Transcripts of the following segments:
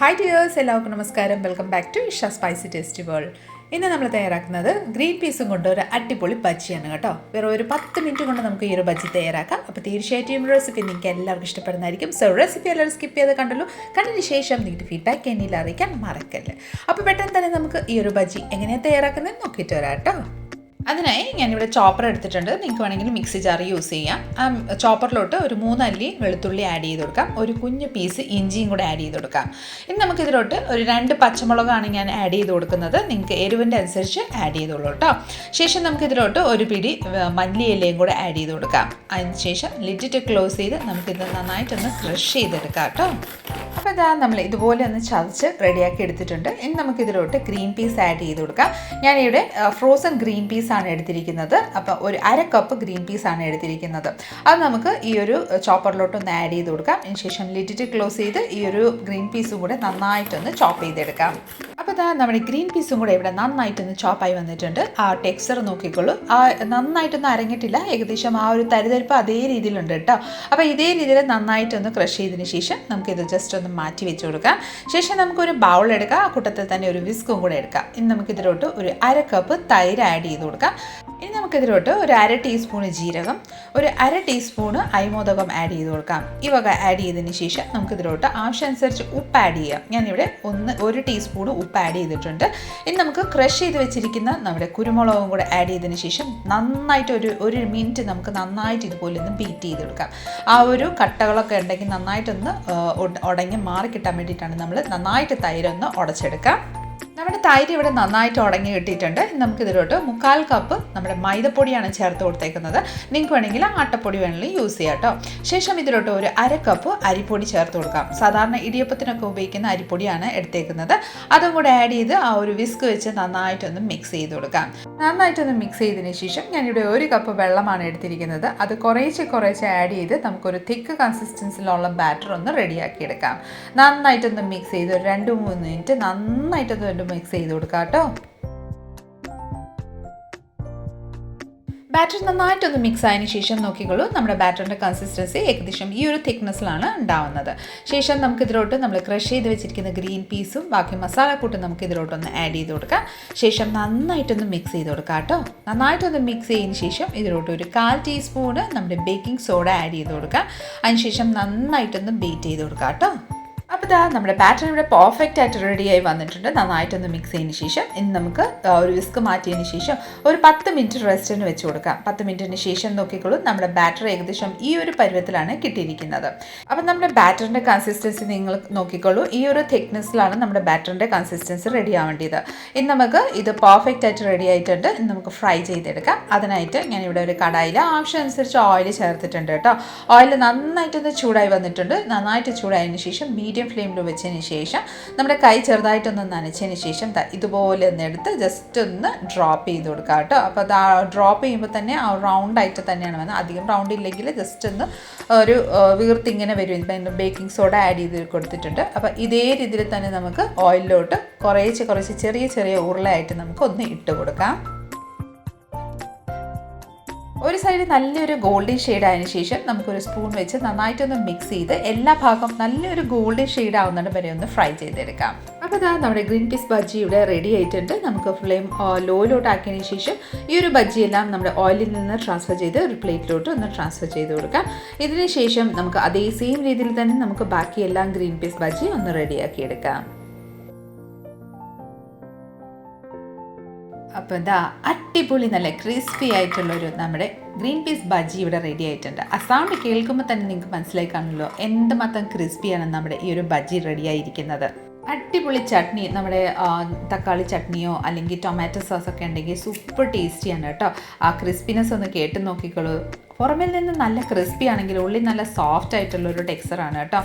Hi dears, എല്ലാവർക്കും നമസ്കാരം. Welcome back to Isha spicy tasty world. ഇന്ന് നമ്മൾ തയ്യാറാക്കുന്നത് ഗ്രീൻ പീസും കൊണ്ട് ഒരു അടിപൊളി ബജ്ജിയാണ് കേട്ടോ. വെറും ഒരു 10 മിനിറ്റ് കൊണ്ട് നമുക്ക് ഈ ഒരു ബജ്ജി തയ്യാറാക്കാം. അപ്പോൾ തീർച്ചയായിട്ടും റെസിപ്പി നിങ്ങൾക്ക് എല്ലാവർക്കും ഇഷ്ടപ്പെടുന്നതായിരിക്കും. സോ റെസിപ്പി എല്ലാവരും സ്കിപ്പ് ചെയ്ത് കണ്ടതിന് ശേഷം നിങ്ങളുടെ ഫീഡ്ബാക്ക് എന്നിൽ അറിയിക്കാൻ മറക്കല്ലേ. അപ്പോൾ പെട്ടെന്ന് തന്നെ നമുക്ക് ഈ ഒരു ബജ്ജി എങ്ങനെയാണ് തയ്യാറാക്കുന്നത് നോക്കിയിട്ട് വരാം കേട്ടോ. അതിനായി ഞാനിവിടെ ചോപ്പർ എടുത്തിട്ടുണ്ട്. നിങ്ങൾക്ക് വേണമെങ്കിൽ മിക്സി ജാർ യൂസ് ചെയ്യാം. ആ ചോപ്പറിലോട്ട് ഒരു 3 അല്ലി വെളുത്തുള്ളി ആഡ് ചെയ്ത് കൊടുക്കാം. ഒരു കുഞ്ഞ് പീസ് ഇഞ്ചിയും കൂടെ ആഡ് ചെയ്ത് കൊടുക്കാം. ഇനി നമുക്കിതിലോട്ട് ഒരു 2 പച്ചമുളകാണ് ഞാൻ ആഡ് ചെയ്ത് കൊടുക്കുന്നത്. നിങ്ങൾക്ക് എരിവിൻ്റെ അനുസരിച്ച് ആഡ് ചെയ്തോളൂ കേട്ടോ. ശേഷം നമുക്കിതിലോട്ട് ഒരു പിടി മല്ലിയിലയും കൂടെ ആഡ് ചെയ്ത് കൊടുക്കാം. അതിനുശേഷം ലിഡിറ്റ് ക്ലോസ് ചെയ്ത് നമുക്കിത് നന്നായിട്ടൊന്ന് ക്രഷ് ചെയ്തെടുക്കാം കേട്ടോ. അപ്പോൾ ഇതാ നമ്മൾ ഇതുപോലെ ഒന്ന് ചതച്ച് റെഡിയാക്കി എടുത്തിട്ടുണ്ട്. ഇനി നമുക്കിതിലോട്ട് ഗ്രീൻ പീസ് ആഡ് ചെയ്ത് കൊടുക്കാം. ഞാനിവിടെ ഫ്രോസൺ ഗ്രീൻ പീസ് ആണ് എടുത്തിരിക്കുന്നത്. അപ്പോൾ ഒരു 1/2 കപ്പ് ഗ്രീൻ പീസ് ആണ് എടുത്തിരിക്കുന്നത്. അത് നമുക്ക് ഈ ഒരു ചോപ്പറിലോട്ടൊന്ന് ആഡ് ചെയ്ത് കൊടുക്കാം. അതിനുശേഷം ലിഡിറ്റ് ക്ലോസ് ചെയ്ത് ഈ ഒരു ഗ്രീൻ പീസും കൂടെ നന്നായിട്ടൊന്ന് ചോപ്പ് ചെയ്തെടുക്കാം. അപ്പോൾ ഇതാ നമ്മുടെ ഗ്രീൻ പീസും കൂടെ ഇവിടെ നന്നായിട്ടൊന്ന് ചോപ്പായി വന്നിട്ടുണ്ട്. ആ ടെക്സ്ചർ നോക്കിക്കോളൂ. നന്നായിട്ടൊന്നും അരങ്ങിട്ടില്ല, ഏകദേശം ആ ഒരു തരിതരിപ്പ് അതേ രീതിയിലുണ്ട് കേട്ടോ. അപ്പോൾ ഇതേ രീതിയിൽ നന്നായിട്ടൊന്ന് ക്രഷ് ചെയ്തതിന് ശേഷം നമുക്കിത് ജസ്റ്റ് ഒന്ന് മാറ്റി വെച്ച് കൊടുക്കാം. ശേഷം നമുക്കൊരു ബൗൾ എടുക്കാം. ആ കൂട്ടത്തിൽ തന്നെ ഒരു വിസ്കും കൂടെ എടുക്കാം. ഇനി നമുക്കിതിലോട്ട് ഒരു 1/2 കപ്പ് തൈര് ആഡ് ചെയ്ത് കൊടുക്കാം. ഇനി നമുക്കിതിലോട്ട് ഒരു 1/2 ടീസ്പൂണ് ജീരകം, ഒരു 1/2 ടീസ്പൂണ് അരിമോദകം ആഡ് ചെയ്ത് കൊടുക്കാം. ഈ വക ആഡ് ചെയ്തതിന് ശേഷം നമുക്കിതിലോട്ട് ആവശ്യമനുസരിച്ച് ഉപ്പ് ആഡ് ചെയ്യാം. ഞാനിവിടെ 1 ടീസ്പൂണ് ഉപ്പ് ആഡ് ചെയ്തിട്ടുണ്ട്. ഇനി നമുക്ക് ക്രഷ് ചെയ്ത് വെച്ചിരിക്കുന്ന നമ്മുടെ കുരുമുളകും കൂടെ ആഡ് ചെയ്തതിന് ശേഷം നന്നായിട്ട് ഒരു മിനിറ്റ് നമുക്ക് നന്നായിട്ട് ഇതുപോലെ ഒന്ന് ബീറ്റ് ചെയ്തെടുക്കാം. ആ ഒരു കട്ടകളൊക്കെ ഉണ്ടെങ്കിൽ നന്നായിട്ടൊന്ന് ഉടങ്ങി മാറിക്കിട്ടാൻ വേണ്ടിയിട്ടാണ് നമ്മൾ നന്നായിട്ട് തൈരൊന്ന് ഉടച്ചെടുക്കാം. നമ്മുടെ തൈര് ഇവിടെ നന്നായിട്ട് ഉടങ്ങി കിട്ടിയിട്ടുണ്ട്. നമുക്കിതിലോട്ട് 1/4 കപ്പ് നമ്മുടെ മൈദപ്പൊടിയാണ് ചേർത്ത് കൊടുത്തേക്കുന്നത്. നിങ്ങൾക്ക് വേണമെങ്കിൽ ആട്ടപ്പൊടി വേണമെങ്കിൽ യൂസ് ചെയ്യാം കേട്ടോ. ശേഷം ഇതിലോട്ട് ഒരു 1/2 കപ്പ് അരിപ്പൊടി ചേർത്ത് കൊടുക്കാം. സാധാരണ ഇടിയപ്പത്തിനൊക്കെ ഉപയോഗിക്കുന്ന അരിപ്പൊടിയാണ് എടുത്തേക്കുന്നത്. അതും കൂടെ ആഡ് ചെയ്ത് ആ ഒരു വിസ്ക് വെച്ച് നന്നായിട്ടൊന്ന് മിക്സ് ചെയ്ത് കൊടുക്കാം. നന്നായിട്ടൊന്ന് മിക്സ് ചെയ്തതിന് ശേഷം ഞാനിവിടെ 1 കപ്പ് വെള്ളമാണ് എടുത്തിരിക്കുന്നത്. അത് കുറേശ്ശെ ആഡ് ചെയ്ത് നമുക്കൊരു തിക്ക് കൺസിസ്റ്റൻസിലുള്ള ബാറ്റർ ഒന്ന് റെഡിയാക്കി എടുക്കാം. നന്നായിട്ടൊന്ന് മിക്സ് ചെയ്ത് ഒരു 2-3 മിനിറ്റ് നന്നായിട്ടൊന്ന് മിക്സ് ചെയ്ത് കൊടുക്കാം കേട്ടോ. ബാറ്റർ നന്നായിട്ടൊന്ന് മിക്സ് ആയതിനു ശേഷം നോക്കിക്കോളൂ, നമ്മുടെ ബാറ്ററിൻ്റെ കൺസിസ്റ്റൻസി ഏകദേശം ഈ ഒരു തിക്നെസ്സിലാണ് ഉണ്ടാവുന്നത്. ശേഷം നമുക്കിതിലോട്ട് നമ്മൾ ക്രഷ് ചെയ്ത് വെച്ചിരിക്കുന്ന ഗ്രീൻ പീസും ബാക്കി മസാലക്കൂട്ടും നമുക്കിതിലോട്ടൊന്ന് ആഡ് ചെയ്ത് കൊടുക്കാം. ശേഷം നന്നായിട്ടൊന്ന് മിക്സ് ചെയ്ത് കൊടുക്കാം കേട്ടോ. നന്നായിട്ടൊന്ന് മിക്സ് ചെയ്തതിന് ശേഷം ഇതിലോട്ട് ഒരു 1/4 ടീസ്പൂണ് നമ്മുടെ ബേക്കിംഗ് സോഡ ആഡ് ചെയ്ത് കൊടുക്കാം. അതിനുശേഷം നന്നായിട്ടൊന്ന് ബീറ്റ് ചെയ്ത് കൊടുക്കാം കേട്ടോ. അപ്പോൾ ഇതാ നമ്മുടെ ബാറ്റർ ഇവിടെ പെർഫെക്റ്റ് ആയിട്ട് റെഡിയായി വന്നിട്ടുണ്ട്. നന്നായിട്ടൊന്ന് മിക്സ് ചെയ്തതിന് ശേഷം ഇനി നമുക്ക് ഒരു വിസ്ക് മാറ്റിയതിന് ശേഷം ഒരു 10 മിനിറ്റ് റെസ്റ്റിന് വെച്ച് കൊടുക്കാം. 10 മിനിറ്റിന് ശേഷം നോക്കിക്കോളൂ, നമ്മുടെ ബാറ്റർ ഏകദേശം ഈ ഒരു പരുവത്തിലാണ് കിട്ടിയിരിക്കുന്നത്. അപ്പം നമ്മുടെ ബാറ്ററിൻ്റെ കൺസിസ്റ്റൻസി നിങ്ങൾ നോക്കിക്കോളൂ, ഈ ഒരു തിക്നെസ്സിലാണ് നമ്മുടെ ബാറ്ററിൻ്റെ കൺസിസ്റ്റൻസി റെഡി ആവേണ്ടത്. ഇനി നമുക്ക് ഇത് പെർഫെക്റ്റ് ആയിട്ട് റെഡി ആയിട്ടുണ്ട്. ഇനി നമുക്ക് ഫ്രൈ ചെയ്തെടുക്കാം. അതിനായിട്ട് ഞാനിവിടെ ഒരു കടായിൽ ആവശ്യമനുസരിച്ച് ഓയിൽ ചേർത്തിട്ടുണ്ട് കേട്ടോ. ഓയിൽ നന്നായിട്ടൊന്ന് ചൂടായി വന്നിട്ടുണ്ട്. നന്നായിട്ട് ചൂടായതിനു ശേഷം മീഡിയം ഫ്ലെയിമിൽ വെച്ചതിന് ശേഷം നമ്മുടെ കൈ ചെറുതായിട്ടൊന്ന് നനച്ചതിന് ശേഷം ഇതുപോലെ ഒന്ന് എടുത്ത് ജസ്റ്റ് ഒന്ന് ഡ്രോപ്പ് ചെയ്ത് കൊടുക്കുക കേട്ടോ. അപ്പോൾ അത് ഡ്രോപ്പ് ചെയ്യുമ്പോൾ തന്നെ ആ റൗണ്ടായിട്ട് തന്നെയാണ് വന്നത്. അധികം റൗണ്ട് ഇല്ലെങ്കിൽ ജസ്റ്റ് ഒന്ന് ഒരു വീർത്തിങ്ങനെ വരും. ബേക്കിംഗ് സോഡ ആഡ് ചെയ്ത് കൊടുത്തിട്ടുണ്ട്. അപ്പോൾ ഇതേ രീതിയിൽ തന്നെ നമുക്ക് ഓയിലിലോട്ട് കുറേശ്ശെ ചെറിയ ഉരുളയായിട്ട് നമുക്ക് ഒന്ന് ഇട്ട് കൊടുക്കാം. ഒരു സൈഡ് നല്ലൊരു ഗോൾഡൻ ഷെയ്ഡ് ആയതിനു ശേഷം നമുക്കൊരു സ്പൂൺ വെച്ച് നന്നായിട്ടൊന്ന് മിക്സ് ചെയ്ത് എല്ലാ ഭാഗം നല്ലൊരു ഗോൾഡൻ ഷെയ്ഡ് ആവുന്നത് വരെ ഒന്ന് ഫ്രൈ ചെയ്തെടുക്കാം. അപ്പോൾ ഇതാ നമ്മുടെ ഗ്രീൻ പീസ് ബജ്ജി ഇവിടെ റെഡി ആയിട്ടുണ്ട്. നമുക്ക് ഫ്ലെയിം ലോയിലോട്ട് ആക്കിയതിന് ശേഷം ഈ ഒരു ബജ്ജിയെല്ലാം നമ്മുടെ ഓയിലിൽ നിന്ന് ട്രാൻസ്ഫർ ചെയ്ത് ഒരു പ്ലേറ്റിലോട്ട് ഒന്ന് ട്രാൻസ്ഫർ ചെയ്ത് കൊടുക്കാം. ഇതിന് ശേഷം നമുക്ക് അതേ സെയിം രീതിയിൽ തന്നെ നമുക്ക് ബാക്കിയെല്ലാം ഗ്രീൻ പീസ് ബജ്ജി ഒന്ന് റെഡിയാക്കി എടുക്കാം. അപ്പോൾ ഇതാ അടിപൊളി നല്ല ക്രിസ്പി ആയിട്ടുള്ളൊരു നമ്മുടെ ഗ്രീൻ പീസ് ബജ്ജി ഇവിടെ റെഡി ആയിട്ടുണ്ട്. ആ സൗണ്ട് കേൾക്കുമ്പോൾ തന്നെ നിങ്ങൾക്ക് മനസ്സിലായി കാണുമല്ലോ എന്തുമാത്രം ക്രിസ്പിയാണ് നമ്മുടെ ഈ ഒരു ബജ്ജി റെഡി ആയിരിക്കുന്നത്. അടിപൊളി ചട്നി, നമ്മുടെ തക്കാളി ചട്നിയോ അല്ലെങ്കിൽ ടൊമാറ്റോ സോസൊക്കെ ഉണ്ടെങ്കിൽ സൂപ്പർ ടേസ്റ്റിയാണ് കേട്ടോ. ആ ക്രിസ്പിനെസ് ഒന്ന് കേട്ട് നോക്കിക്കോളൂ. പുറമേൽ നിന്ന് നല്ല ക്രിസ്പി ആണെങ്കിൽ ഉള്ളിൽ നല്ല സോഫ്റ്റ് ആയിട്ടുള്ളൊരു ടെക്സ്ചറാണ് കേട്ടോ.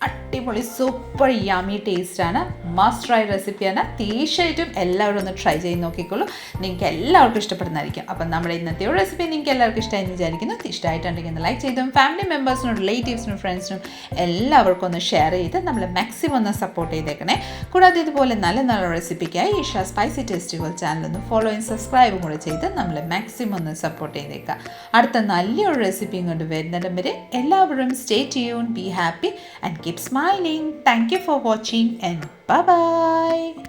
അടിപൊളി സൂപ്പർ യാമി ടേസ്റ്റാണ്. മസ്റ്റ് ട്രൈ റെസിപ്പിയാണ്. തീർച്ചയായിട്ടും എല്ലാവരും ഒന്ന് ട്രൈ ചെയ്ത് നോക്കിക്കോളൂ. നിങ്ങൾക്ക് എല്ലാവർക്കും ഇഷ്ടപ്പെടുന്നതായിരിക്കും. അപ്പം നമ്മുടെ ഇന്നത്തെ ഒരു റെസിപ്പി നിങ്ങൾക്ക് എല്ലാവർക്കും ഇഷ്ടമായെന്ന് വിചാരിക്കുന്നു. ഇഷ്ടമായിട്ടുണ്ടെങ്കിൽ ഒന്ന് ലൈക്ക് ചെയ്തും ഫാമിലി മെമ്പേഴ്സിനും റിലേറ്റീവ്സിനും ഫ്രണ്ട്സിനും എല്ലാവർക്കും ഒന്ന് ഷെയർ ചെയ്ത് നമ്മളെ മാക്സിമം ഒന്ന് സപ്പോർട്ട് ചെയ്തേക്കണേ. കൂടാതെ ഇതുപോലെ നല്ല റെസിപ്പിക്കായി Isha spicy tasty world channel ഒന്ന് ഫോളോയും സബ്സ്ക്രൈബും കൂടെ ചെയ്ത് നമ്മളെ മാക്സിമം ഒന്ന് സപ്പോർട്ട് ചെയ്തേക്കുക. അടുത്ത നല്ലൊരു റെസിപ്പിയും കൊണ്ട് വരുന്നിടം വരെ എല്ലാവരും stay tune, be happy and keep smiling. smiling. Thank you for watching and bye bye.